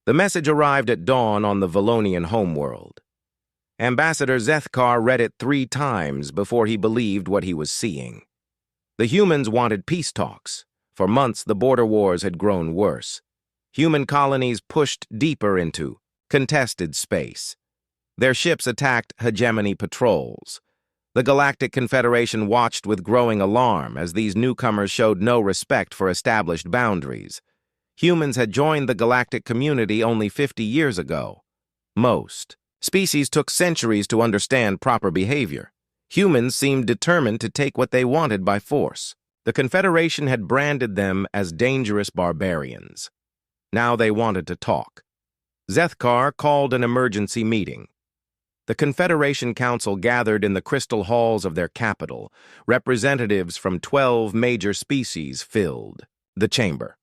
The message arrived at dawn on the Valonian homeworld. Ambassador Zethkar read it 3 times before he believed what he was seeing. The humans wanted peace talks. For months, the border wars had grown worse. Human colonies pushed deeper into contested space. Their ships attacked hegemony patrols. The Galactic Confederation watched with growing alarm as these newcomers showed no respect for established boundaries. Humans had joined the galactic community only 50 years ago. Most species took centuries to understand proper behavior. Humans seemed determined to take what they wanted by force. The Confederation had branded them as dangerous barbarians. Now they wanted to talk. Zethkar called an emergency meeting. The Confederation Council gathered in the crystal halls of their capital. Representatives from 12 major species filled the chamber.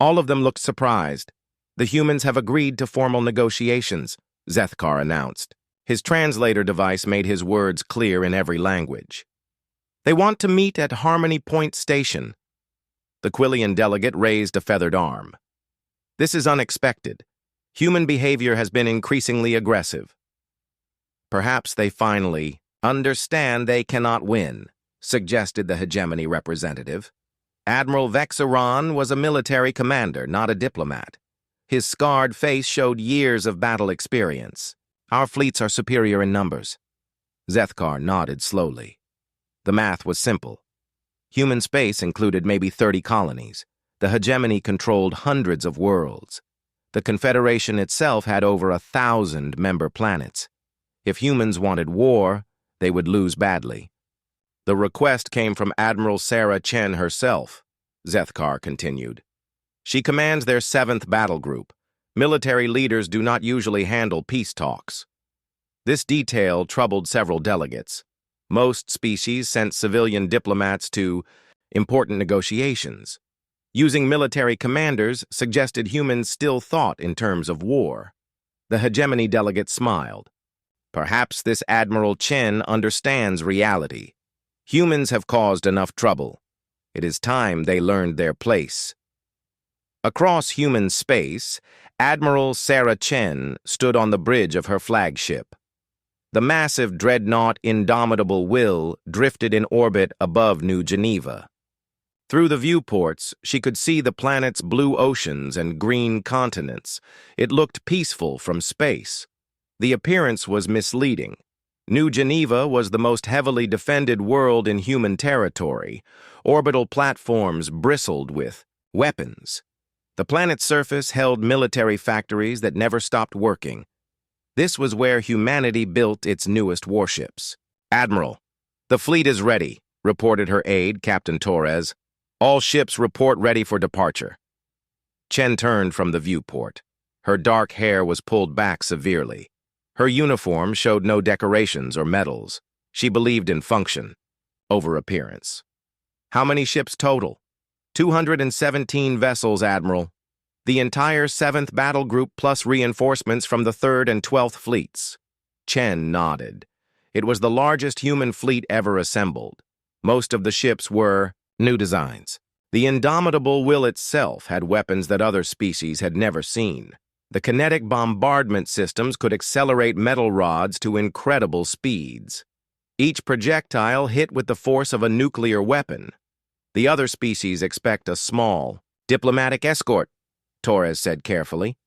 All of them looked surprised. The humans have agreed to formal negotiations, Zethkar announced. His translator device made his words clear in every language. They want to meet at Harmony Point Station. The Quillian delegate raised a feathered arm. This is unexpected. Human behavior has been increasingly aggressive. Perhaps they finally understand they cannot win, suggested the hegemony representative. Admiral Vexeron was a military commander, not a diplomat. His scarred face showed years of battle experience. Our fleets are superior in numbers. Zethkar nodded slowly. The math was simple. Human space included maybe 30 colonies. The hegemony controlled hundreds of worlds. The Confederation itself had over 1,000 member planets. If humans wanted war, they would lose badly. The request came from Admiral Sarah Chen herself, Zethkar continued. She commands their 7th battle group. Military leaders do not usually handle peace talks. This detail troubled several delegates. Most species sent civilian diplomats to important negotiations. Using military commanders suggested humans still thought in terms of war. The hegemony delegate smiled. Perhaps this Admiral Chen understands reality. Humans have caused enough trouble. It is time they learned their place. Across human space, Admiral Sarah Chen stood on the bridge of her flagship. The massive dreadnought Indomitable Will drifted in orbit above New Geneva. Through the viewports, she could see the planet's blue oceans and green continents. It looked peaceful from space. The appearance was misleading. New Geneva was the most heavily defended world in human territory. Orbital platforms bristled with weapons. The planet's surface held military factories that never stopped working. This was where humanity built its newest warships. Admiral, the fleet is ready, reported her aide, Captain Torres. All ships report ready for departure. Chen turned from the viewport. Her dark hair was pulled back severely. Her uniform showed no decorations or medals. She believed in function, over appearance. How many ships total? 217 vessels, Admiral. The entire 7th Battle Group plus reinforcements from the 3rd and 12th fleets. Chen nodded. It was the largest human fleet ever assembled. Most of the ships were new designs. The Indomitable Will itself had weapons that other species had never seen. The kinetic bombardment systems could accelerate metal rods to incredible speeds. Each projectile hit with the force of a nuclear weapon. The other species expect a small, diplomatic escort, Torres said carefully.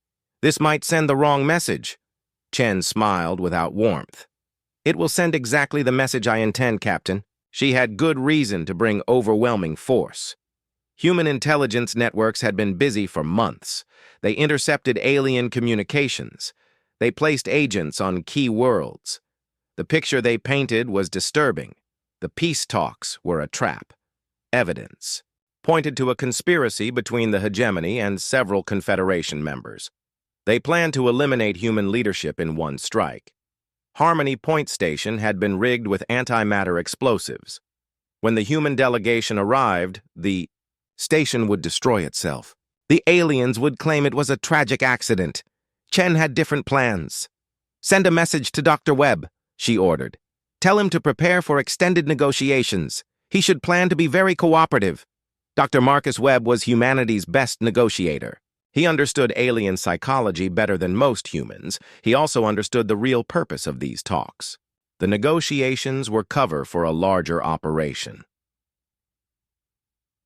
This might send the wrong message. Chen smiled without warmth. It will send exactly the message I intend, Captain. She had good reason to bring overwhelming force. Human intelligence networks had been busy for months. They intercepted alien communications. They placed agents on key worlds. The picture they painted was disturbing. The peace talks were a trap. Evidence pointed to a conspiracy between the hegemony and several Confederation members. They planned to eliminate human leadership in one strike. Harmony Point Station had been rigged with antimatter explosives. When the human delegation arrived, the station would destroy itself. The aliens would claim it was a tragic accident. Chen had different plans. Send a message to Dr. Webb, she ordered. Tell him to prepare for extended negotiations. He should plan to be very cooperative. Dr. Marcus Webb was humanity's best negotiator. He understood alien psychology better than most humans. He also understood the real purpose of these talks. The negotiations were cover for a larger operation.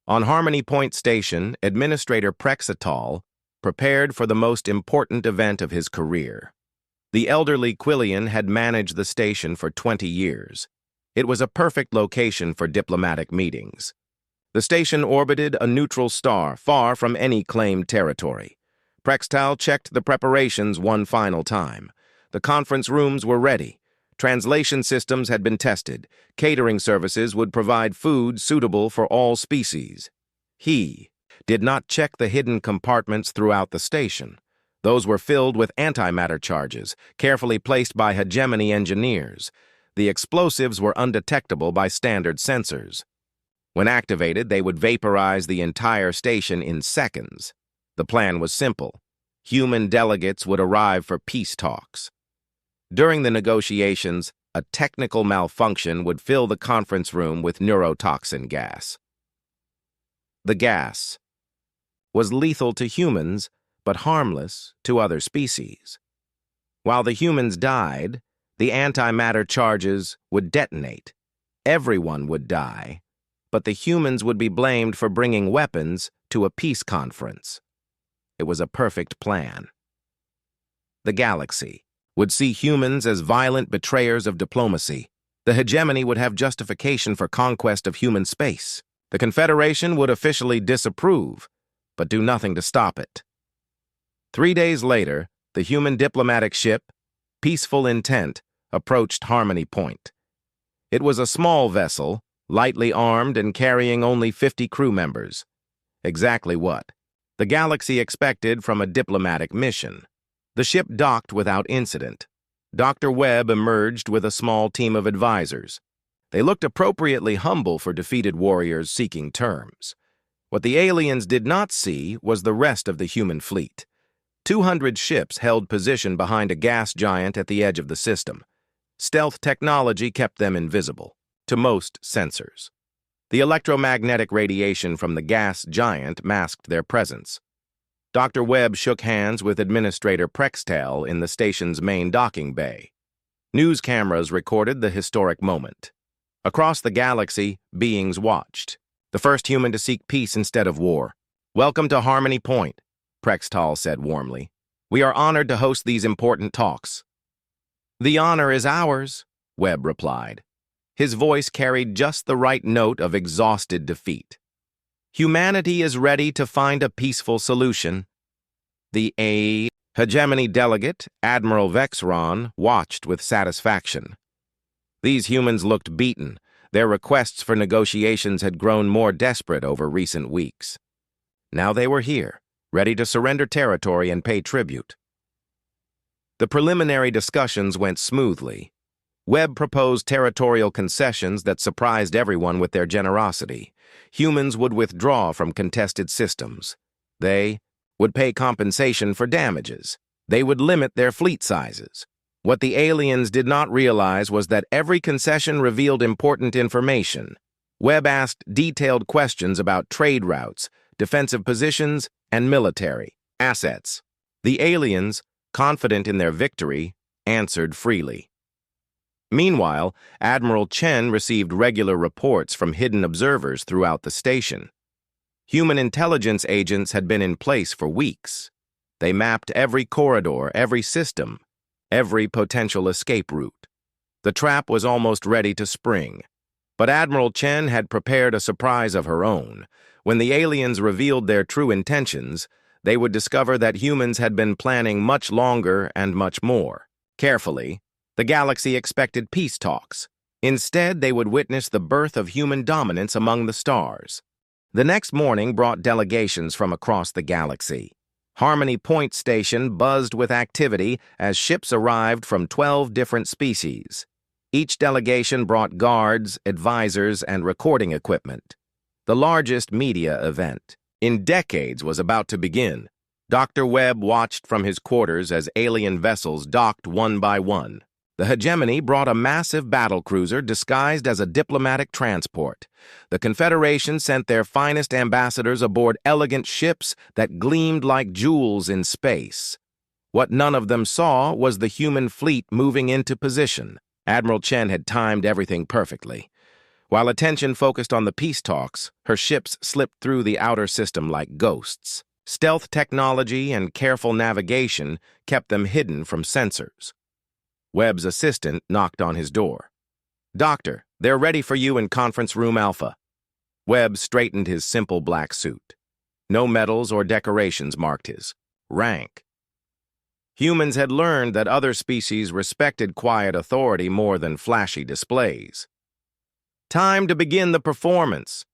On Harmony Point Station, Administrator Prex et al. Prepared for the most important event of his career. The elderly Quillian had managed the station for 20 years. It was a perfect location for diplomatic meetings. The station orbited a neutral star, far from any claimed territory. Prextal checked the preparations one final time. The conference rooms were ready. Translation systems had been tested. Catering services would provide food suitable for all species. He did not check the hidden compartments throughout the station. Those were filled with antimatter charges, carefully placed by hegemony engineers. The explosives were undetectable by standard sensors. When activated, they would vaporize the entire station in seconds. The plan was simple. Human delegates would arrive for peace talks. During the negotiations, a technical malfunction would fill the conference room with neurotoxin gas. The gas was lethal to humans, but harmless to other species. While the humans died, the antimatter charges would detonate. Everyone would die, but the humans would be blamed for bringing weapons to a peace conference. It was a perfect plan. The galaxy would see humans as violent betrayers of diplomacy. The hegemony would have justification for conquest of human space. The Confederation would officially disapprove, but do nothing to stop it. 3 days later, the human diplomatic ship, Peaceful Intent, approached Harmony Point. It was a small vessel, lightly armed and carrying only 50 crew members. Exactly what the galaxy expected from a diplomatic mission. The ship docked without incident. Dr. Webb emerged with a small team of advisors. They looked appropriately humble for defeated warriors seeking terms. What the aliens did not see was the rest of the human fleet. 200 ships held position behind a gas giant at the edge of the system. Stealth technology kept them invisible to most sensors. The electromagnetic radiation from the gas giant masked their presence. Dr. Webb shook hands with Administrator Prextal in the station's main docking bay. News cameras recorded the historic moment. Across the galaxy, beings watched. The first human to seek peace instead of war. "Welcome to Harmony Point," Prextal said warmly. "We are honored to host these important talks." "The honor is ours," Webb replied. His voice carried just the right note of exhausted defeat. "Humanity is ready to find a peaceful solution." The hegemony delegate, Admiral Vexron, watched with satisfaction. These humans looked beaten. Their requests for negotiations had grown more desperate over recent weeks. Now they were here, ready to surrender territory and pay tribute. The preliminary discussions went smoothly. Webb proposed territorial concessions that surprised everyone with their generosity. Humans would withdraw from contested systems. They would pay compensation for damages. They would limit their fleet sizes. What the aliens did not realize was that every concession revealed important information. Webb asked detailed questions about trade routes, defensive positions, and military assets. The aliens, confident in their victory, answered freely. Meanwhile, Admiral Chen received regular reports from hidden observers throughout the station. Human intelligence agents had been in place for weeks. They mapped every corridor, every system, every potential escape route. The trap was almost ready to spring. But Admiral Chen had prepared a surprise of her own. When the aliens revealed their true intentions, they would discover that humans had been planning much longer and much more. Carefully, the galaxy expected peace talks. Instead, they would witness the birth of human dominance among the stars. The next morning brought delegations from across the galaxy. Harmony Point Station buzzed with activity as ships arrived from 12 different species. Each delegation brought guards, advisors, and recording equipment. The largest media event in decades was about to begin. Dr. Webb watched from his quarters as alien vessels docked one by one. The hegemony brought a massive battlecruiser disguised as a diplomatic transport. The Confederation sent their finest ambassadors aboard elegant ships that gleamed like jewels in space. What none of them saw was the human fleet moving into position. Admiral Chen had timed everything perfectly. While attention focused on the peace talks, her ships slipped through the outer system like ghosts. Stealth technology and careful navigation kept them hidden from sensors. Webb's assistant knocked on his door. "Doctor, they're ready for you in Conference Room Alpha." Webb straightened his simple black suit. No medals or decorations marked his rank. Humans had learned that other species respected quiet authority more than flashy displays. Time to begin the performance.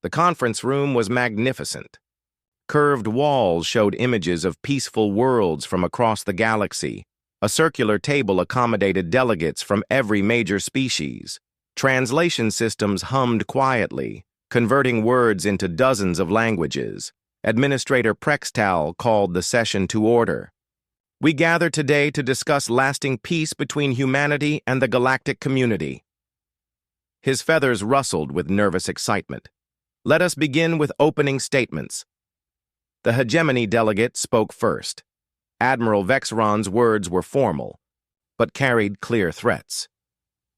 The conference room was magnificent. Curved walls showed images of peaceful worlds from across the galaxy. A circular table accommodated delegates from every major species. Translation systems hummed quietly, converting words into dozens of languages. Administrator Prextal called the session to order. "We gather today to discuss lasting peace between humanity and the galactic community." His feathers rustled with nervous excitement. "Let us begin with opening statements." The hegemony delegate spoke first. Admiral Vexron's words were formal, but carried clear threats.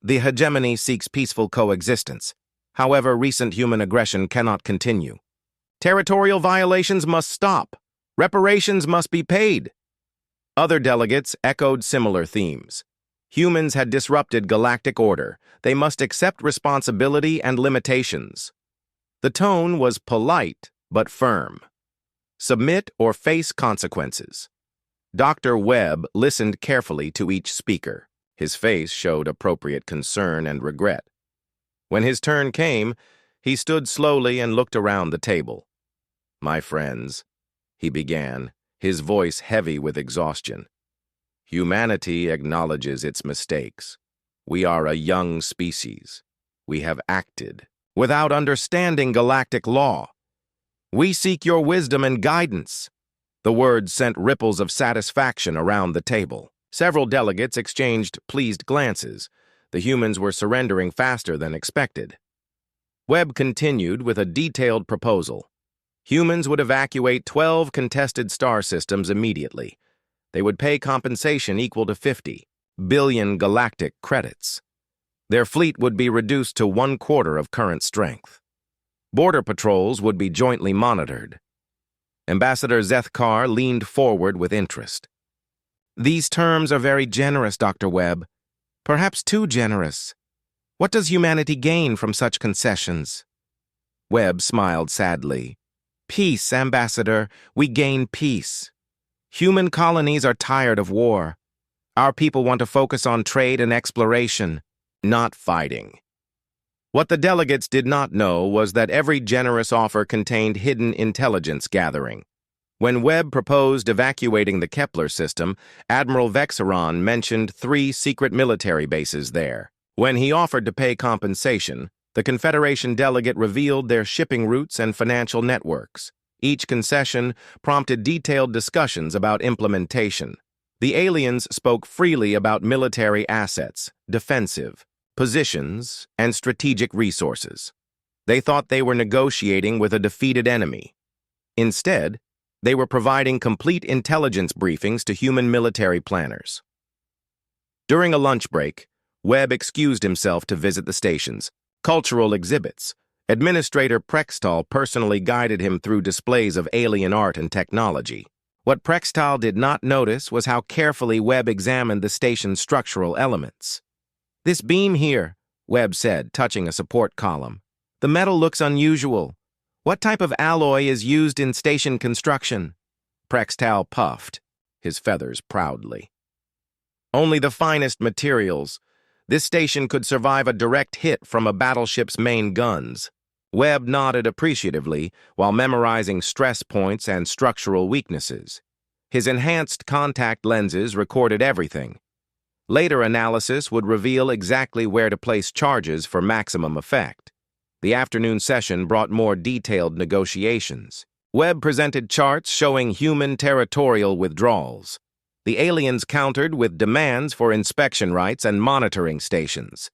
"The hegemony seeks peaceful coexistence. However, recent human aggression cannot continue. Territorial violations must stop. Reparations must be paid." Other delegates echoed similar themes. Humans had disrupted galactic order. They must accept responsibility and limitations. The tone was polite but firm. Submit or face consequences. Dr. Webb listened carefully to each speaker. His face showed appropriate concern and regret. When his turn came, he stood slowly and looked around the table. "My friends," he began, his voice heavy with exhaustion. "Humanity acknowledges its mistakes. We are a young species. We have acted without understanding galactic law. We seek your wisdom and guidance." The words sent ripples of satisfaction around the table. Several delegates exchanged pleased glances. The humans were surrendering faster than expected. Webb continued with a detailed proposal. Humans would evacuate 12 contested star systems immediately. They would pay compensation equal to 50 billion galactic credits. Their fleet would be reduced to 1/4 of current strength. Border patrols would be jointly monitored. Ambassador Zethkar leaned forward with interest. "These terms are very generous, Dr. Webb. Perhaps too generous. What does humanity gain from such concessions?" Webb smiled sadly. "Peace, Ambassador. We gain peace. Human colonies are tired of war. Our people want to focus on trade and exploration, not fighting." What the delegates did not know was that every generous offer contained hidden intelligence gathering. When Webb proposed evacuating the Kepler system, Admiral Vexron mentioned 3 secret military bases there. When he offered to pay compensation, the Confederation delegate revealed their shipping routes and financial networks. Each concession prompted detailed discussions about implementation. The aliens spoke freely about military assets, defensive positions, and strategic resources. They thought they were negotiating with a defeated enemy. Instead, they were providing complete intelligence briefings to human military planners. During a lunch break, Webb excused himself to visit the stations, cultural exhibits. Administrator Prextal personally guided him through displays of alien art and technology. What Prextal did not notice was how carefully Webb examined the station's structural elements. "This beam here," Webb said, touching a support column. "The metal looks unusual. What type of alloy is used in station construction?" Prextal puffed, his feathers proudly. "Only the finest materials. This station could survive a direct hit from a battleship's main guns." Webb nodded appreciatively while memorizing stress points and structural weaknesses. His enhanced contact lenses recorded everything. Later analysis would reveal exactly where to place charges for maximum effect. The afternoon session brought more detailed negotiations. Webb presented charts showing human territorial withdrawals. The aliens countered with demands for inspection rights and monitoring stations.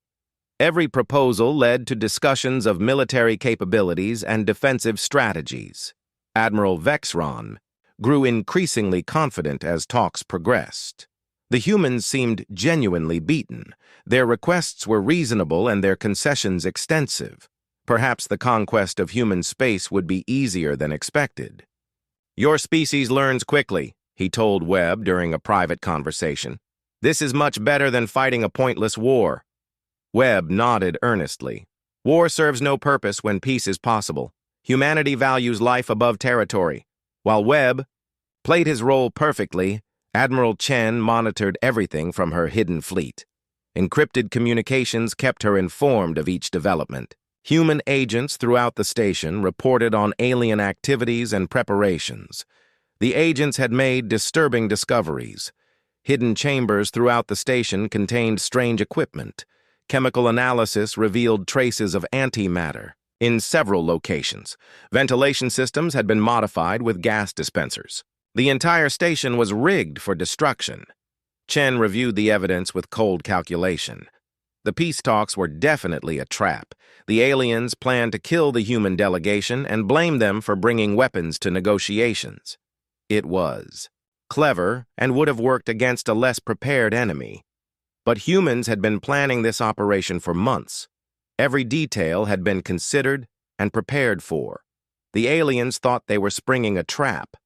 Every proposal led to discussions of military capabilities and defensive strategies. Admiral Vexron grew increasingly confident as talks progressed. The humans seemed genuinely beaten. Their requests were reasonable and their concessions extensive. Perhaps the conquest of human space would be easier than expected. "Your species learns quickly," he told Webb during a private conversation. "This is much better than fighting a pointless war." Webb nodded earnestly. "War serves no purpose when peace is possible. Humanity values life above territory." While Webb played his role perfectly, Admiral Chen monitored everything from her hidden fleet. Encrypted communications kept her informed of each development. Human agents throughout the station reported on alien activities and preparations. The agents had made disturbing discoveries. Hidden chambers throughout the station contained strange equipment. Chemical analysis revealed traces of antimatter in several locations. Ventilation systems had been modified with gas dispensers. The entire station was rigged for destruction. Chen reviewed the evidence with cold calculation. The peace talks were definitely a trap. The aliens planned to kill the human delegation and blame them for bringing weapons to negotiations. It was clever and would have worked against a less prepared enemy. But humans had been planning this operation for months. Every detail had been considered and prepared for. The aliens thought they were springing a trap.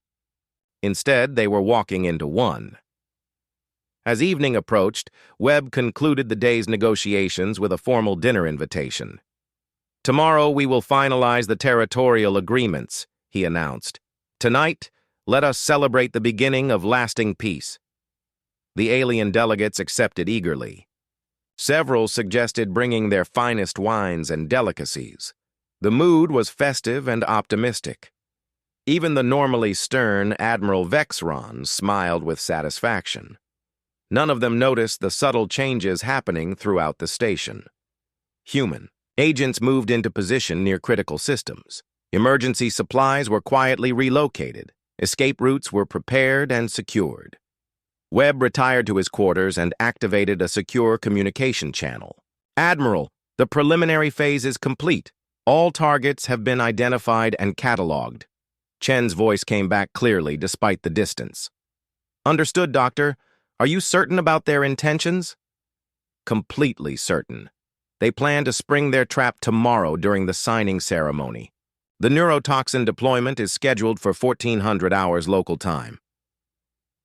Instead, they were walking into one. As evening approached, Webb concluded the day's negotiations with a formal dinner invitation. "Tomorrow we will finalize the territorial agreements," he announced. "Tonight, let us celebrate the beginning of lasting peace." The alien delegates accepted eagerly. Several suggested bringing their finest wines and delicacies. The mood was festive and optimistic. Even the normally stern Admiral Vexron smiled with satisfaction. None of them noticed the subtle changes happening throughout the station. Human agents moved into position near critical systems. Emergency supplies were quietly relocated. Escape routes were prepared and secured. Webb retired to his quarters and activated a secure communication channel. "Admiral, the preliminary phase is complete. All targets have been identified and cataloged." Chen's voice came back clearly despite the distance. "Understood, Doctor. Are you certain about their intentions?" "Completely certain. They plan to spring their trap tomorrow during the signing ceremony. The neurotoxin deployment is scheduled for 1400 hours local time."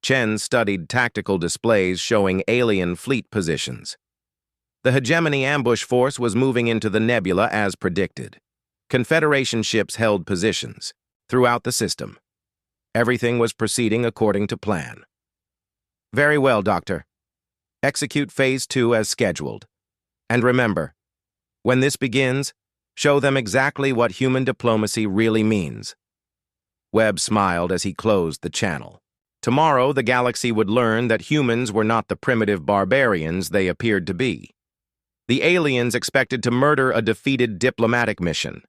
Chen studied tactical displays showing alien fleet positions. The hegemony ambush force was moving into the nebula as predicted. Confederation ships held positions throughout the system. Everything was proceeding according to plan. "Very well, Doctor. Execute Phase 2 as scheduled. And remember, when this begins, show them exactly what human diplomacy really means." Webb smiled as he closed the channel. Tomorrow, the galaxy would learn that humans were not the primitive barbarians they appeared to be. The aliens expected to murder a defeated diplomatic mission.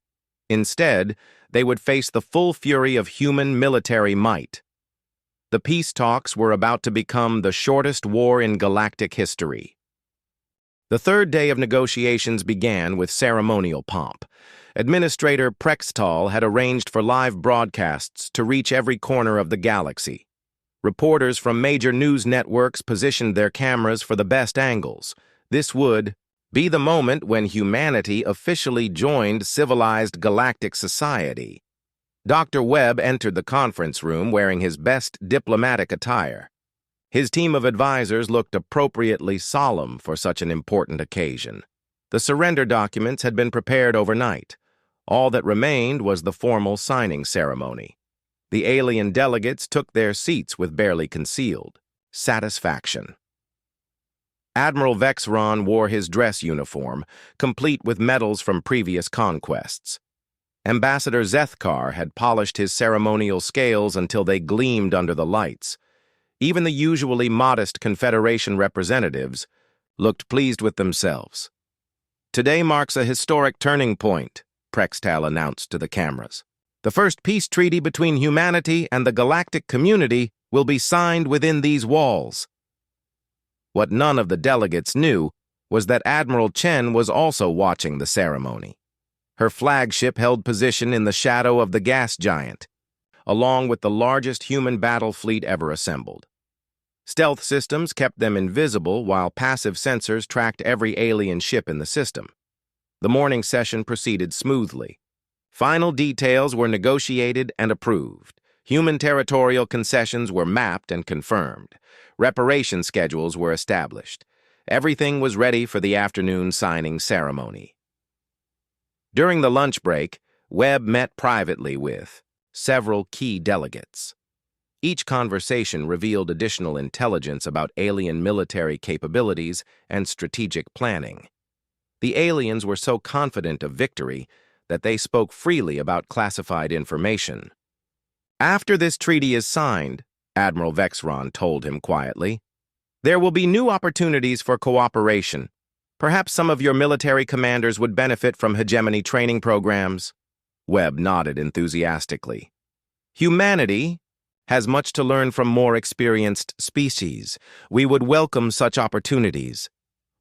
Instead, they would face the full fury of human military might. The peace talks were about to become the shortest war in galactic history. The third day of negotiations began with ceremonial pomp. Administrator Prextall had arranged for live broadcasts to reach every corner of the galaxy. Reporters from major news networks positioned their cameras for the best angles. This would be the moment when humanity officially joined civilized galactic society. Dr. Webb entered the conference room wearing his best diplomatic attire. His team of advisors looked appropriately solemn for such an important occasion. The surrender documents had been prepared overnight. All that remained was the formal signing ceremony. The alien delegates took their seats with barely concealed satisfaction. Admiral Vexron wore his dress uniform, complete with medals from previous conquests. Ambassador Zethkar had polished his ceremonial scales until they gleamed under the lights. Even the usually modest Confederation representatives looked pleased with themselves. "Today marks a historic turning point," Prextall announced to the cameras. "The first peace treaty between humanity and the galactic community will be signed within these walls. What none of the delegates knew was that Admiral Chen was also watching the ceremony. Her flagship held position in the shadow of the gas giant, along with the largest human battle fleet ever assembled. Stealth systems kept them invisible while passive sensors tracked every alien ship in the system. The morning session proceeded smoothly. Final details were negotiated and approved. Human territorial concessions were mapped and confirmed. Reparation schedules were established. Everything was ready for the afternoon signing ceremony. During the lunch break, Webb met privately with several key delegates. Each conversation revealed additional intelligence about alien military capabilities and strategic planning. The aliens were so confident of victory that they spoke freely about classified information. After this treaty is signed, Admiral Vexron told him quietly, there will be new opportunities for cooperation. Perhaps some of your military commanders would benefit from hegemony training programs. Webb nodded enthusiastically. Humanity has much to learn from more experienced species. We would welcome such opportunities.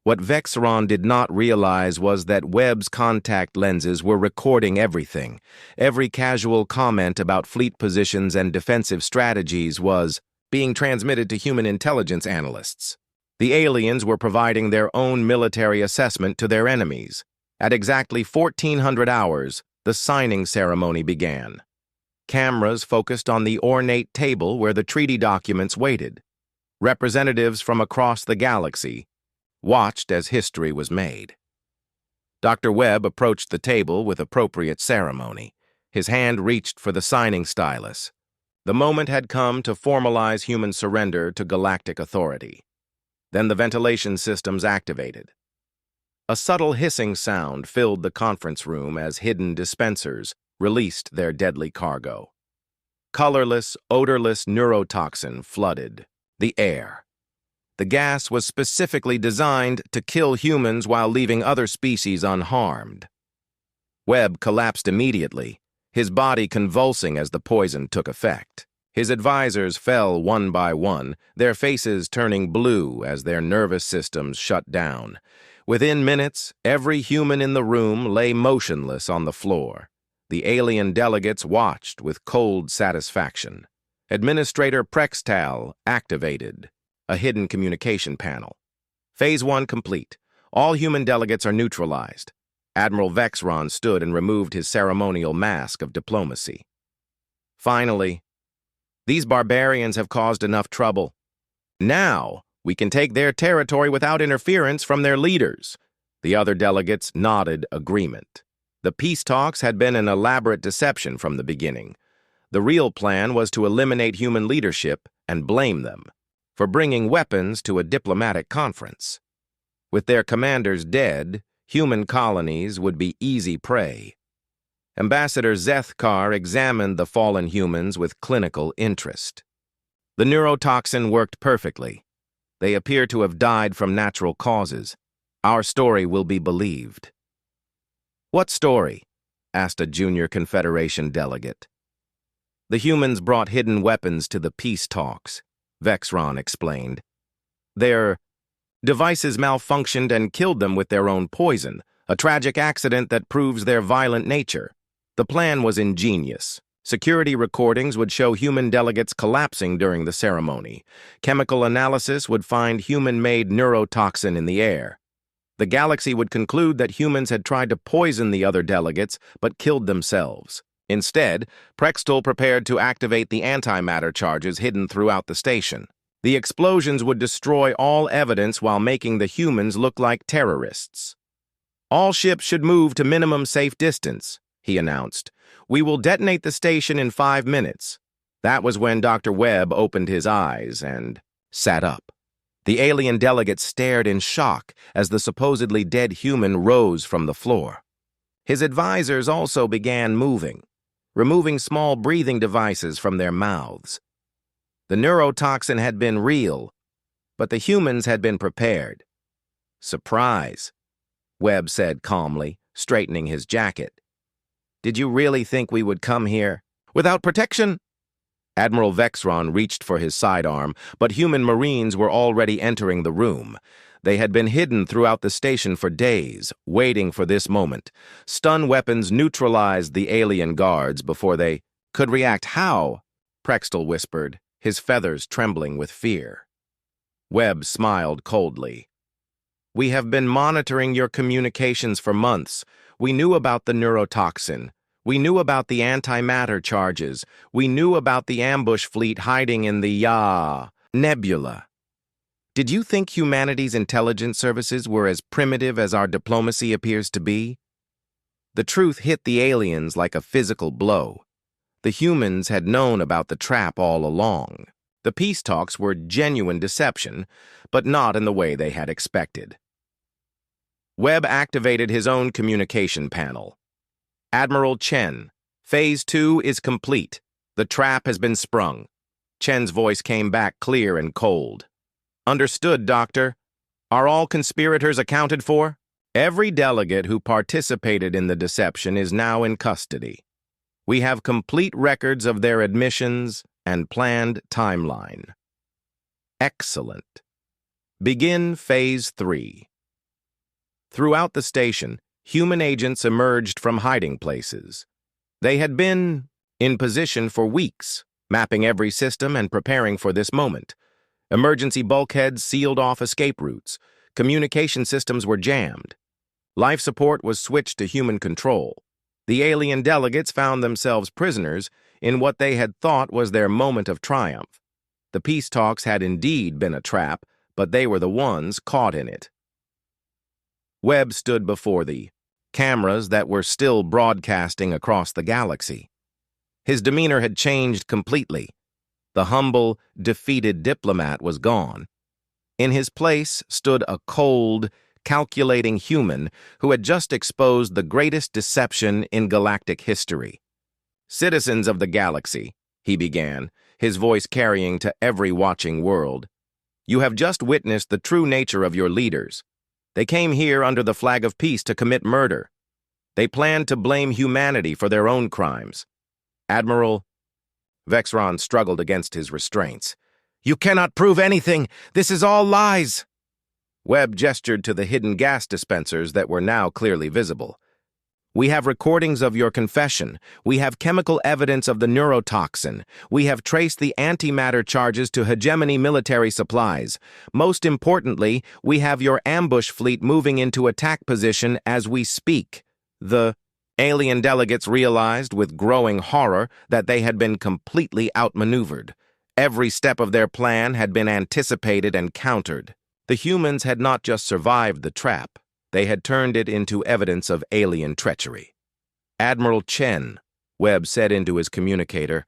What Vexron did not realize was that Webb's contact lenses were recording everything. Every casual comment about fleet positions and defensive strategies was being transmitted to human intelligence analysts. The aliens were providing their own military assessment to their enemies. At exactly 1400 hours, the signing ceremony began. Cameras focused on the ornate table where the treaty documents waited. Representatives from across the galaxy watched as history was made. Dr. Webb approached the table with appropriate ceremony. His hand reached for the signing stylus. The moment had come to formalize human surrender to galactic authority. Then the ventilation systems activated. A subtle hissing sound filled the conference room as hidden dispensers released their deadly cargo. Colorless, odorless neurotoxin flooded the air. The gas was specifically designed to kill humans while leaving other species unharmed. Webb collapsed immediately, his body convulsing as the poison took effect. His advisors fell one by one, their faces turning blue as their nervous systems shut down. Within minutes, every human in the room lay motionless on the floor. The alien delegates watched with cold satisfaction. Administrator Prextal activated a hidden communication panel. Phase 1 complete. All human delegates are neutralized. Admiral Vexron stood and removed his ceremonial mask of diplomacy. Finally, these barbarians have caused enough trouble. Now, we can take their territory without interference from their leaders. The other delegates nodded agreement. The peace talks had been an elaborate deception from the beginning. The real plan was to eliminate human leadership and blame them for bringing weapons to a diplomatic conference. With their commanders dead, human colonies would be easy prey. Ambassador Zethkar examined the fallen humans with clinical interest. The neurotoxin worked perfectly. They appear to have died from natural causes. Our story will be believed. What story? Asked a junior Confederation delegate. The humans brought hidden weapons to the peace talks, Vexron explained. Their devices malfunctioned and killed them with their own poison, a tragic accident that proves their violent nature. The plan was ingenious. Security recordings would show human delegates collapsing during the ceremony. Chemical analysis would find human-made neurotoxin in the air. The galaxy would conclude that humans had tried to poison the other delegates but killed themselves. Instead, Prextal prepared to activate the antimatter charges hidden throughout the station. The explosions would destroy all evidence while making the humans look like terrorists. All ships should move to minimum safe distance, he announced. We will detonate the station in 5 minutes. That was when Dr. Webb opened his eyes and sat up. The alien delegate stared in shock as the supposedly dead human rose from the floor. His advisors also began moving, removing small breathing devices from their mouths. The neurotoxin had been real, but the humans had been prepared. Surprise, Webb said calmly, straightening his jacket. Did you really think we would come here without protection? Admiral Vexron reached for his sidearm, but human Marines were already entering the room. They had been hidden throughout the station for days, waiting for this moment. Stun weapons neutralized the alien guards before they could react. How? Prextel whispered, his feathers trembling with fear. Webb smiled coldly. We have been monitoring your communications for months. We knew about the neurotoxin. We knew about the antimatter charges. We knew about the ambush fleet hiding in the nebula. Did you think humanity's intelligence services were as primitive as our diplomacy appears to be? The truth hit the aliens like a physical blow. The humans had known about the trap all along. The peace talks were genuine deception, but not in the way they had expected. Webb activated his own communication panel. Admiral Chen, Phase 2 is complete. The trap has been sprung. Chen's voice came back clear and cold. Understood, Doctor. Are all conspirators accounted for? Every delegate who participated in the deception is now in custody. We have complete records of their admissions and planned timeline. Excellent. Begin Phase 3. Throughout the station, human agents emerged from hiding places. They had been in position for weeks, mapping every system and preparing for this moment. Emergency bulkheads sealed off escape routes. Communication systems were jammed. Life support was switched to human control. The alien delegates found themselves prisoners in what they had thought was their moment of triumph. The peace talks had indeed been a trap, but they were the ones caught in it. Webb stood before the cameras that were still broadcasting across the galaxy. His demeanor had changed completely. The humble, defeated diplomat was gone. In his place stood a cold, calculating human who had just exposed the greatest deception in galactic history. Citizens of the galaxy, he began, his voice carrying to every watching world. You have just witnessed the true nature of your leaders. They came here under the flag of peace to commit murder. They planned to blame humanity for their own crimes. Admiral Vexron struggled against his restraints. You cannot prove anything. This is all lies. Webb gestured to the hidden gas dispensers that were now clearly visible. We have recordings of your confession. We have chemical evidence of the neurotoxin. We have traced the antimatter charges to hegemony military supplies. Most importantly, we have your ambush fleet moving into attack position as we speak. The alien delegates realized with growing horror that they had been completely outmaneuvered. Every step of their plan had been anticipated and countered. The humans had not just survived the trap. They had turned it into evidence of alien treachery. Admiral Chen, Webb said into his communicator,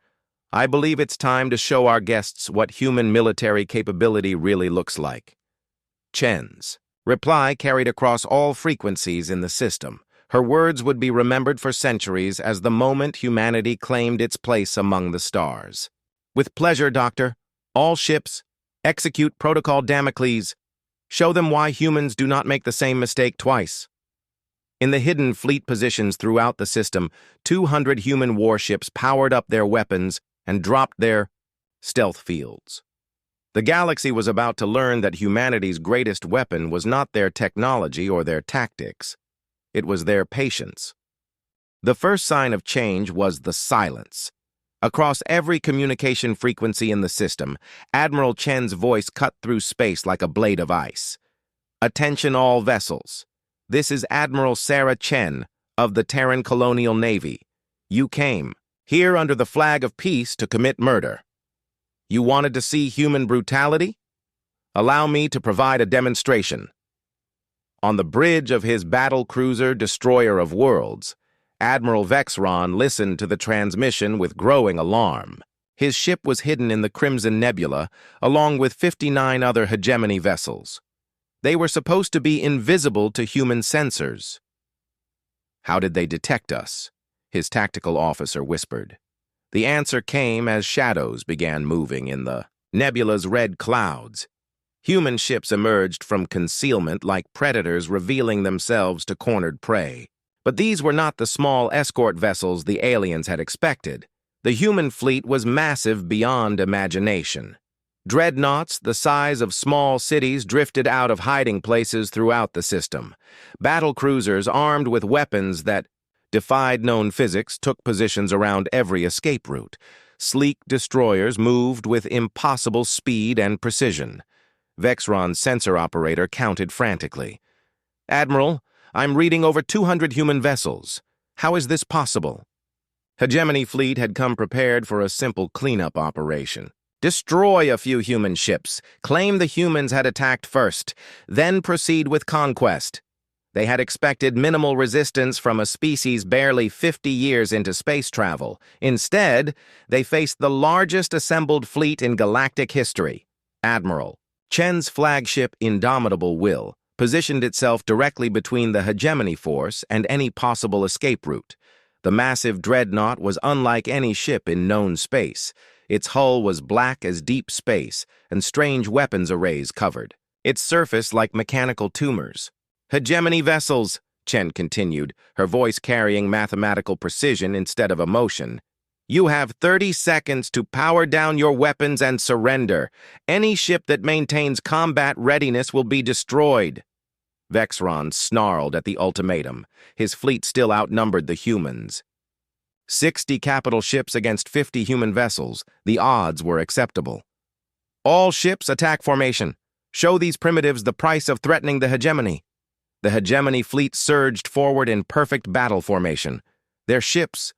I believe it's time to show our guests what human military capability really looks like. Chen's reply carried across all frequencies in the system. Her words would be remembered for centuries as the moment humanity claimed its place among the stars. With pleasure, Doctor. All ships, execute Protocol Damocles. Show them why humans do not make the same mistake twice. In the hidden fleet positions throughout the system, 200 human warships powered up their weapons and dropped their stealth fields. The galaxy was about to learn that humanity's greatest weapon was not their technology or their tactics. It was their patience. The first sign of change was the silence. Across every communication frequency in the system, Admiral Chen's voice cut through space like a blade of ice. Attention all vessels. This is Admiral Sarah Chen of the Terran Colonial Navy. You came here under the flag of peace to commit murder. You wanted to see human brutality? Allow me to provide a demonstration. On the bridge of his battle cruiser Destroyer of Worlds, Admiral Vexron listened to the transmission with growing alarm. His ship was hidden in the Crimson Nebula, along with 59 other hegemony vessels. They were supposed to be invisible to human sensors. How did they detect us? His tactical officer whispered. The answer came as shadows began moving in the nebula's red clouds. Human ships emerged from concealment like predators revealing themselves to cornered prey. But these were not the small escort vessels the aliens had expected. The human fleet was massive beyond imagination. Dreadnoughts the size of small cities drifted out of hiding places throughout the system. Battle cruisers armed with weapons that defied known physics took positions around every escape route. Sleek destroyers moved with impossible speed and precision. Vexron's sensor operator counted frantically. "Admiral, I'm reading over 200 human vessels. How is this possible?" Hegemony Fleet had come prepared for a simple cleanup operation. Destroy a few human ships, claim the humans had attacked first, then proceed with conquest. They had expected minimal resistance from a species barely 50 years into space travel. Instead, they faced the largest assembled fleet in galactic history. Admiral Chen's flagship Indomitable Will positioned itself directly between the hegemony force and any possible escape route. The massive dreadnought was unlike any ship in known space. Its hull was black as deep space, and strange weapons arrays covered its surface like mechanical tumors. "Hegemony vessels," Chen continued, her voice carrying mathematical precision instead of emotion. "You have 30 seconds to power down your weapons and surrender. Any ship that maintains combat readiness will be destroyed." Vexron snarled at the ultimatum. His fleet still outnumbered the humans. 60 capital ships against 50 human vessels. The odds were acceptable. "All ships attack formation. Show these primitives the price of threatening the hegemony." The hegemony fleet surged forward in perfect battle formation. Their ships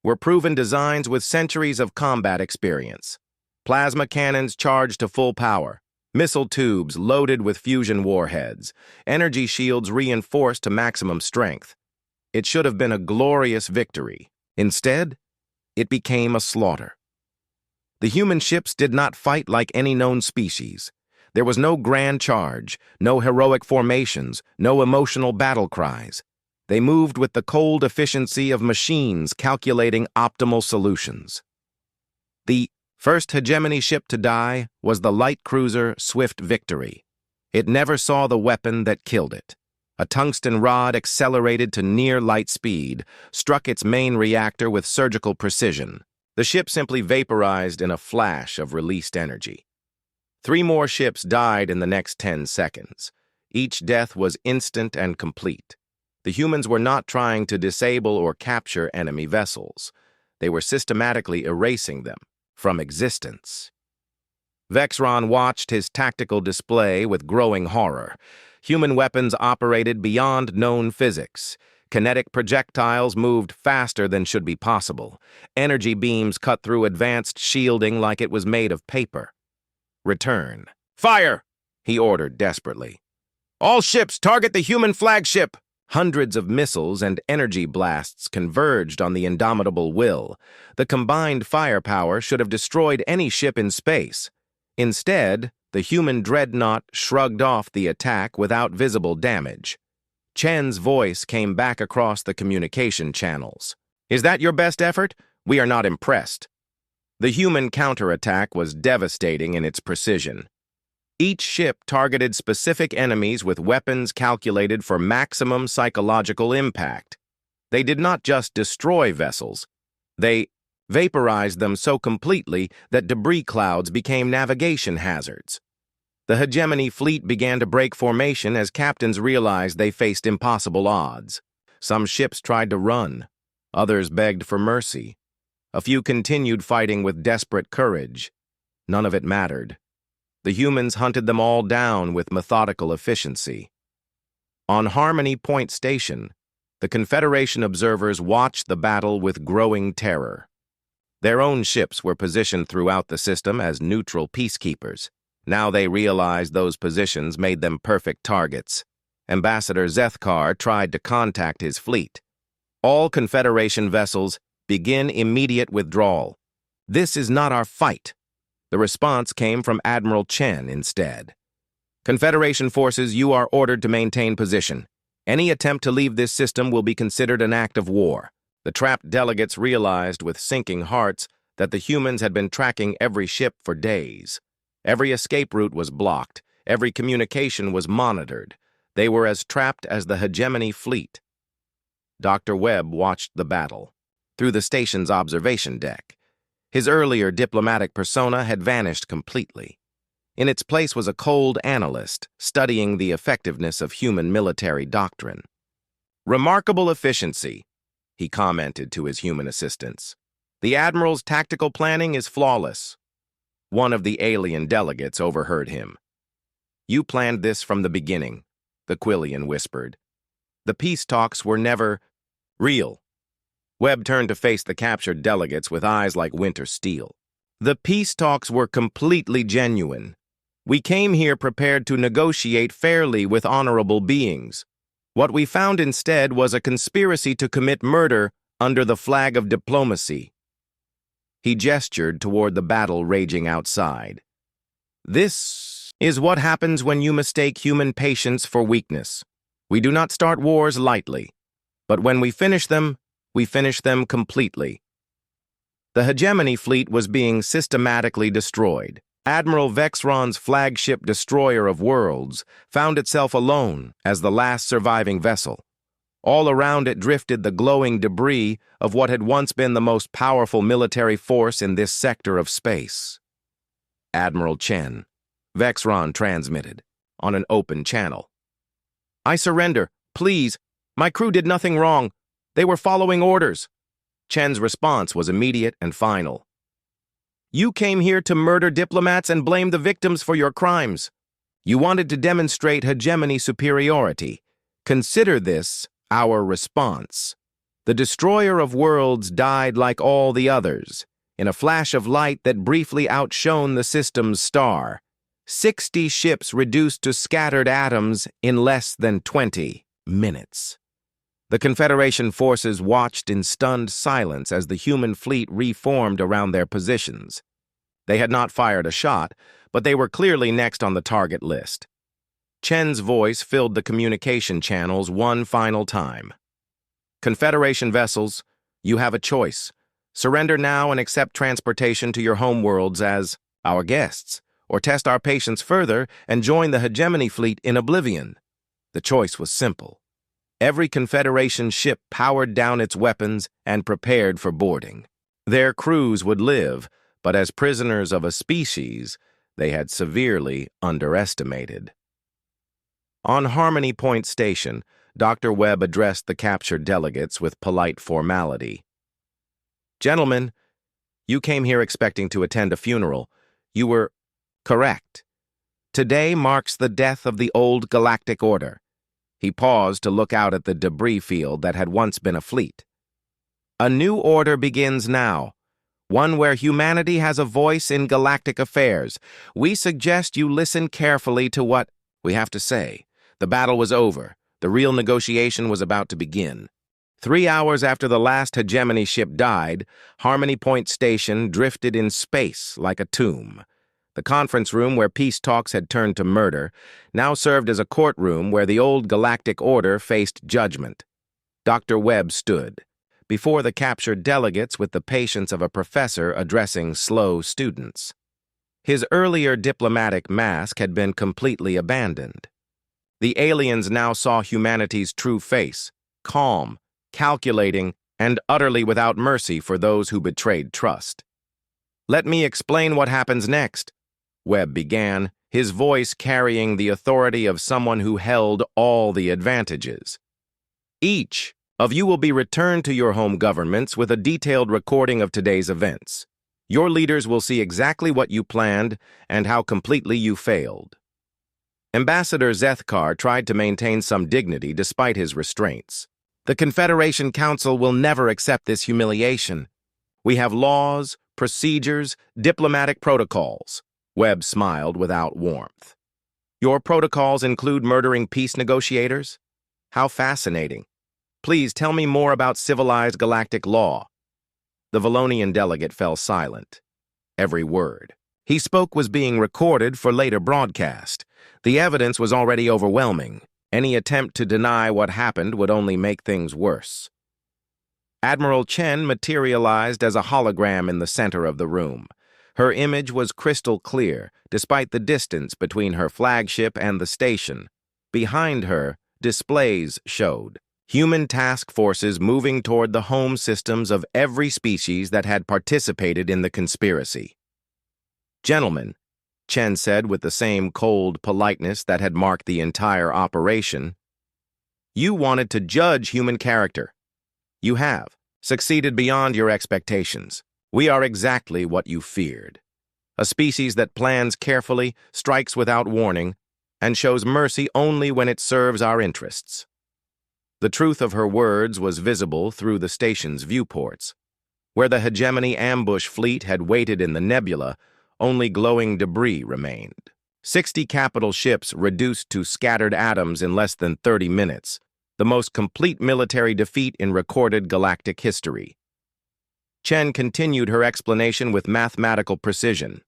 were proven designs with centuries of combat experience. Plasma cannons charged to full power. Missile tubes loaded with fusion warheads. Energy shields reinforced to maximum strength. It should have been a glorious victory. Instead, it became a slaughter. The human ships did not fight like any known species. There was no grand charge, no heroic formations, no emotional battle cries. They moved with the cold efficiency of machines calculating optimal solutions. The first hegemony ship to die was the light cruiser Swift Victory. It never saw the weapon that killed it. A tungsten rod accelerated to near light speed, struck its main reactor with surgical precision. The ship simply vaporized in a flash of released energy. 3 more ships died in the next 10 seconds. Each death was instant and complete. The humans were not trying to disable or capture enemy vessels. They were systematically erasing them from existence. Vexron watched his tactical display with growing horror. Human weapons operated beyond known physics. Kinetic projectiles moved faster than should be possible. Energy beams cut through advanced shielding like it was made of paper. "Return. Fire!" he ordered desperately. "All ships target the human flagship!" Hundreds of missiles and energy blasts converged on the Indomitable Will. The combined firepower should have destroyed any ship in space. Instead, the human dreadnought shrugged off the attack without visible damage. Chen's voice came back across the communication channels. "Is that your best effort? We are not impressed." The human counterattack was devastating in its precision. Each ship targeted specific enemies with weapons calculated for maximum psychological impact. They did not just destroy vessels. They vaporized them so completely that debris clouds became navigation hazards. The hegemony fleet began to break formation as captains realized they faced impossible odds. Some ships tried to run. Others begged for mercy. A few continued fighting with desperate courage. None of it mattered. The humans hunted them all down with methodical efficiency. On Harmony Point Station, the Confederation observers watched the battle with growing terror. Their own ships were positioned throughout the system as neutral peacekeepers. Now they realized those positions made them perfect targets. Ambassador Zethkar tried to contact his fleet. "All Confederation vessels, begin immediate withdrawal. This is not our fight." The response came from Admiral Chen instead. "Confederation forces, you are ordered to maintain position. Any attempt to leave this system will be considered an act of war." The trapped delegates realized with sinking hearts that the humans had been tracking every ship for days. Every escape route was blocked. Every communication was monitored. They were as trapped as the hegemony fleet. Dr. Webb watched the battle through the station's observation deck. His earlier diplomatic persona had vanished completely. In its place was a cold analyst studying the effectiveness of human military doctrine. "Remarkable efficiency," he commented to his human assistants. "The Admiral's tactical planning is flawless." One of the alien delegates overheard him. "You planned this from the beginning," the Quillian whispered. "The peace talks were never real." Webb turned to face the captured delegates with eyes like winter steel. "The peace talks were completely genuine. We came here prepared to negotiate fairly with honorable beings. What we found instead was a conspiracy to commit murder under the flag of diplomacy." He gestured toward the battle raging outside. "This is what happens when you mistake human patience for weakness. We do not start wars lightly, but when we finish them completely." The hegemony fleet was being systematically destroyed. Admiral Vexron's flagship destroyer of worlds found itself alone as the last surviving vessel. All around it drifted the glowing debris of what had once been the most powerful military force in this sector of space. "Admiral Chen," Vexron transmitted, on an open channel. "I surrender, please. My crew did nothing wrong. They were following orders." Chen's response was immediate and final. "You came here to murder diplomats and blame the victims for your crimes. You wanted to demonstrate hegemony superiority. Consider this our response. The destroyer of worlds died like all the others, in a flash of light that briefly outshone the system's star. 60 ships reduced to scattered atoms in less than 20 minutes. The Confederation forces watched in stunned silence as the human fleet reformed around their positions. They had not fired a shot, but they were clearly next on the target list. Chen's voice filled the communication channels one final time. "Confederation vessels, you have a choice. Surrender now and accept transportation to your homeworlds as our guests, or test our patience further and join the hegemony fleet in oblivion." The choice was simple. Every Confederation ship powered down its weapons and prepared for boarding. Their crews would live, but as prisoners of a species they had severely underestimated. On Harmony Point Station, Dr. Webb addressed the captured delegates with polite formality. "Gentlemen, you came here expecting to attend a funeral. You were correct. Today marks the death of the old Galactic Order." He paused to look out at the debris field that had once been a fleet. "A new order begins now, one where humanity has a voice in galactic affairs. We suggest you listen carefully to what we have to say. The battle was over. The real negotiation was about to begin. 3 hours after the last hegemony ship died, Harmony Point Station drifted in space like a tomb. The conference room where peace talks had turned to murder now served as a courtroom where the old galactic order faced judgment. Dr. Webb stood before the captured delegates with the patience of a professor addressing slow students. His earlier diplomatic mask had been completely abandoned. The aliens now saw humanity's true face, calm, calculating, and utterly without mercy for those who betrayed trust. "Let me explain what happens next," Webb began, his voice carrying the authority of someone who held all the advantages. "Each of you will be returned to your home governments with a detailed recording of today's events. Your leaders will see exactly what you planned and how completely you failed." Ambassador Zethkar tried to maintain some dignity despite his restraints. "The Confederation Council will never accept this humiliation. We have laws, procedures, diplomatic protocols." Webb smiled without warmth. "Your protocols include murdering peace negotiators? How fascinating. Please tell me more about civilized galactic law." The Valonian delegate fell silent. Every word he spoke was being recorded for later broadcast. The evidence was already overwhelming. Any attempt to deny what happened would only make things worse. Admiral Chen materialized as a hologram in the center of the room. Her image was crystal clear, despite the distance between her flagship and the station. Behind her, displays showed. human task forces moving toward the home systems of every species that had participated in the conspiracy. "Gentlemen," Chen said with the same cold politeness that had marked the entire operation, "you wanted to judge human character. You have succeeded beyond your expectations. We are exactly what you feared. A species that plans carefully, strikes without warning, and shows mercy only when it serves our interests." The truth of her words was visible through the station's viewports. Where the hegemony ambush fleet had waited in the nebula, only glowing debris remained. 60 capital ships reduced to scattered atoms in less than 30 minutes, the most complete military defeat in recorded galactic history. Chen continued her explanation with mathematical precision.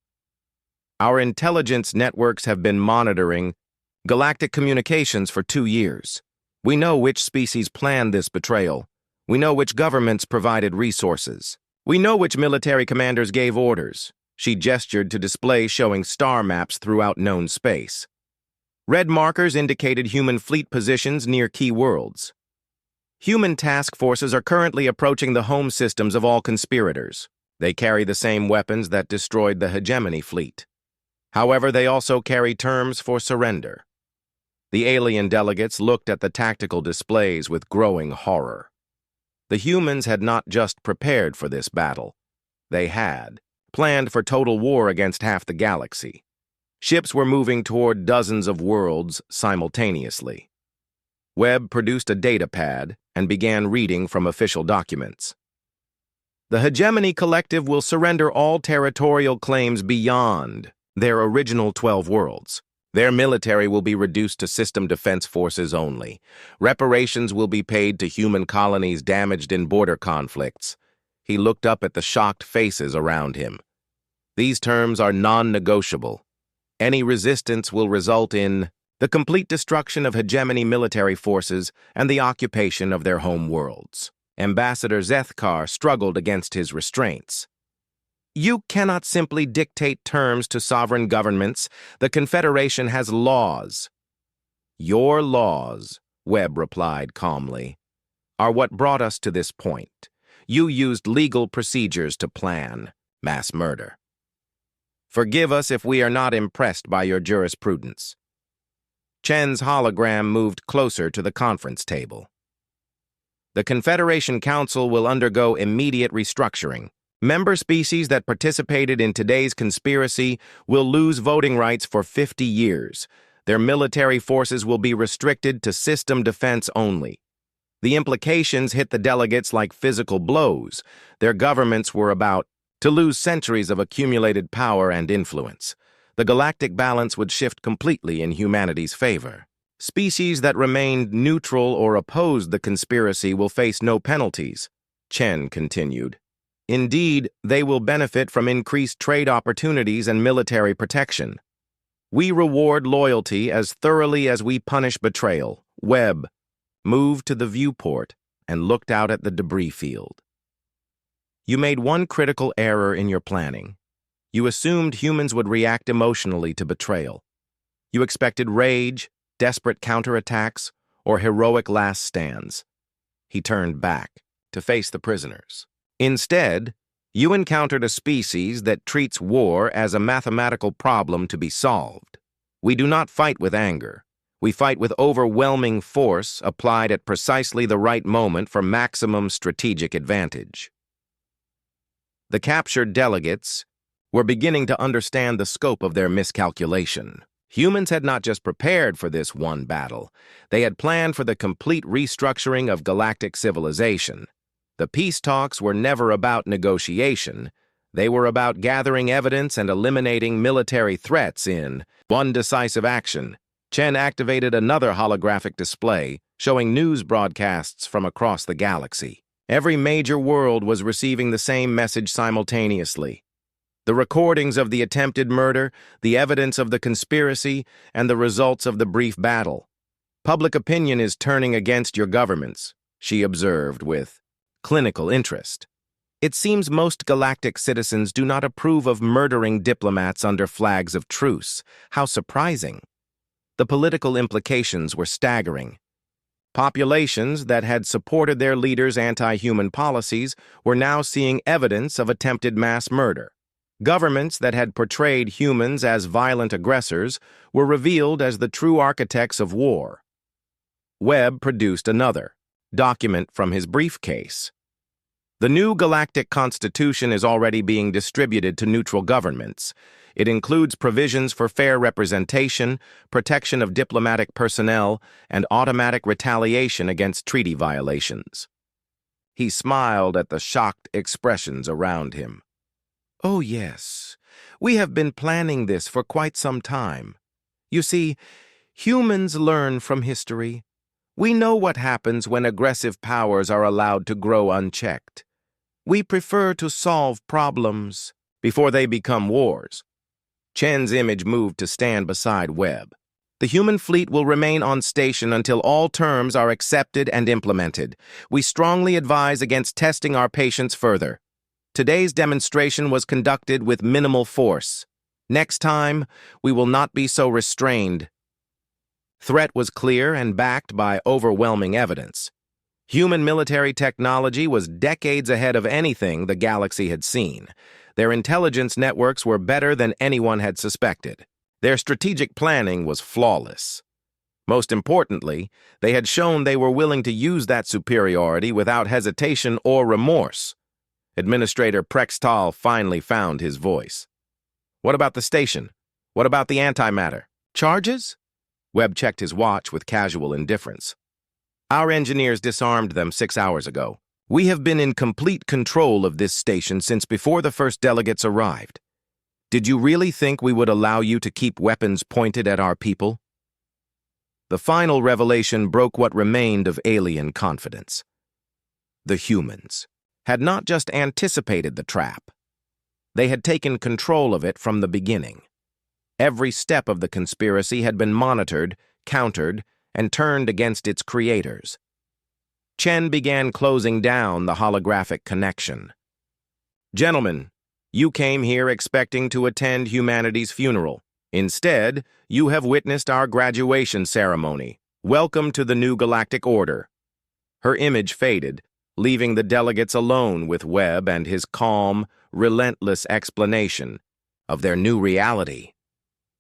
"Our intelligence networks have been monitoring galactic communications for 2 years. We know which species planned this betrayal. We know which governments provided resources. We know which military commanders gave orders." She gestured to displays showing star maps throughout known space. Red markers indicated human fleet positions near key worlds. Human task forces are currently approaching the home systems of all conspirators. They carry the same weapons that destroyed the hegemony fleet. However, they also carry terms for surrender. The alien delegates looked at the tactical displays with growing horror. The humans had not just prepared for this battle. They had planned for total war against half the galaxy. Ships were moving toward dozens of worlds simultaneously. Webb produced a data pad and began reading from official documents. "The Hegemony Collective will surrender all territorial claims beyond their original 12 worlds. Their military will be reduced to system defense forces only. Reparations will be paid to human colonies damaged in border conflicts." He looked up at the shocked faces around him. "These terms are non-negotiable. Any resistance will result in the complete destruction of hegemony military forces and the occupation of their home worlds." Ambassador Zethkar struggled against his restraints. "You cannot simply dictate terms to sovereign governments. The Confederation has laws." "Your laws," Webb replied calmly, "are what brought us to this point. You used legal procedures to plan mass murder. Forgive us if we are not impressed by your jurisprudence." Chen's hologram moved closer to the conference table. "The Confederation Council will undergo immediate restructuring. Member species that participated in today's conspiracy will lose voting rights for 50 years. Their military forces will be restricted to system defense only. The implications hit the delegates like physical blows. Their governments were about to lose centuries of accumulated power and influence. The galactic balance would shift completely in humanity's favor. Species that remained neutral or opposed the conspiracy will face no penalties," Chen continued. "Indeed, they will benefit from increased trade opportunities and military protection. We reward loyalty as thoroughly as we punish betrayal." Webb moved to the viewport and looked out at the debris field. "You made one critical error in your planning. You assumed humans would react emotionally to betrayal. You expected rage, desperate counterattacks, or heroic last stands." He turned back to face the prisoners. "Instead, you encountered a species that treats war as a mathematical problem to be solved. We do not fight with anger. We fight with overwhelming force applied at precisely the right moment for maximum strategic advantage." The captured delegates were beginning to understand the scope of their miscalculation. Humans had not just prepared for this one battle. They had planned for the complete restructuring of galactic civilization. The peace talks were never about negotiation. They were about gathering evidence and eliminating military threats in one decisive action. Chen activated another holographic display, showing news broadcasts from across the galaxy. Every major world was receiving the same message simultaneously. The recordings of the attempted murder, the evidence of the conspiracy, and the results of the brief battle. "Public opinion is turning against your governments," she observed with clinical interest. "It seems most galactic citizens do not approve of murdering diplomats under flags of truce. How surprising." The political implications were staggering. Populations that had supported their leaders' anti-human policies were now seeing evidence of attempted mass murder. Governments that had portrayed humans as violent aggressors were revealed as the true architects of war. Webb produced another document from his briefcase. The new Galactic Constitution is already being distributed to neutral governments. It includes provisions for fair representation, protection of diplomatic personnel, and automatic retaliation against treaty violations. He smiled at the shocked expressions around him. "Oh, yes. We have been planning this for quite some time. You see, humans learn from history. We know what happens when aggressive powers are allowed to grow unchecked. We prefer to solve problems before they become wars." Chen's image moved to stand beside Webb. "The human fleet will remain on station until all terms are accepted and implemented. We strongly advise against testing our patience further. Today's demonstration was conducted with minimal force. Next time, we will not be so restrained." Threat was clear and backed by overwhelming evidence. Human military technology was decades ahead of anything the galaxy had seen. Their intelligence networks were better than anyone had suspected. Their strategic planning was flawless. Most importantly, they had shown they were willing to use that superiority without hesitation or remorse. Administrator Prextal finally found his voice. "What about the station? What about the antimatter? Charges?" Webb checked his watch with casual indifference. "Our engineers disarmed them 6 hours ago. We have been in complete control of this station since before the first delegates arrived. Did you really think we would allow you to keep weapons pointed at our people?" The final revelation broke what remained of alien confidence. The humans had not just anticipated the trap. They had taken control of it from the beginning. Every step of the conspiracy had been monitored, countered, and turned against its creators. Chen began closing down the holographic connection. "Gentlemen, you came here expecting to attend humanity's funeral. Instead, you have witnessed our graduation ceremony. Welcome to the new galactic order." Her image faded, leaving the delegates alone with Webb and his calm, relentless explanation of their new reality.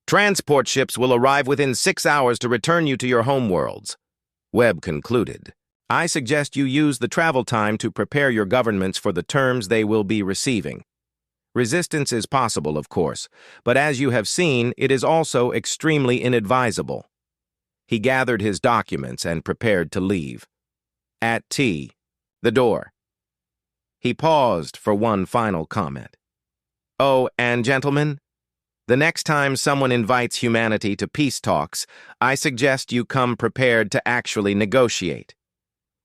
"Transport ships will arrive within 6 hours to return you to your homeworlds," Webb concluded. "I suggest you use the travel time to prepare your governments for the terms they will be receiving. Resistance is possible, of course, but as you have seen, it is also extremely inadvisable." He gathered his documents and prepared to leave. At the door. He paused for one final comment. "Oh, and gentlemen, the next time someone invites humanity to peace talks, I suggest you come prepared to actually negotiate.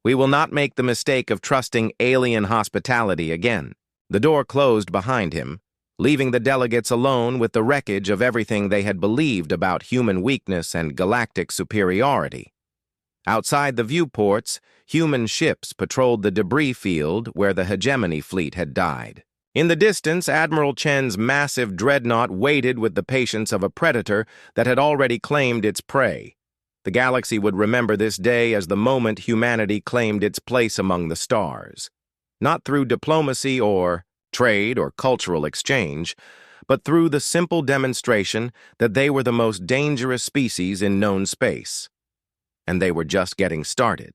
We will not make the mistake of trusting alien hospitality again." The door closed behind him, leaving the delegates alone with the wreckage of everything they had believed about human weakness and galactic superiority. Outside the viewports, human ships patrolled the debris field where the hegemony fleet had died. In the distance, Admiral Chen's massive dreadnought waited with the patience of a predator that had already claimed its prey. The galaxy would remember this day as the moment humanity claimed its place among the stars. Not through diplomacy or trade or cultural exchange, but through the simple demonstration that they were the most dangerous species in known space. And they were just getting started.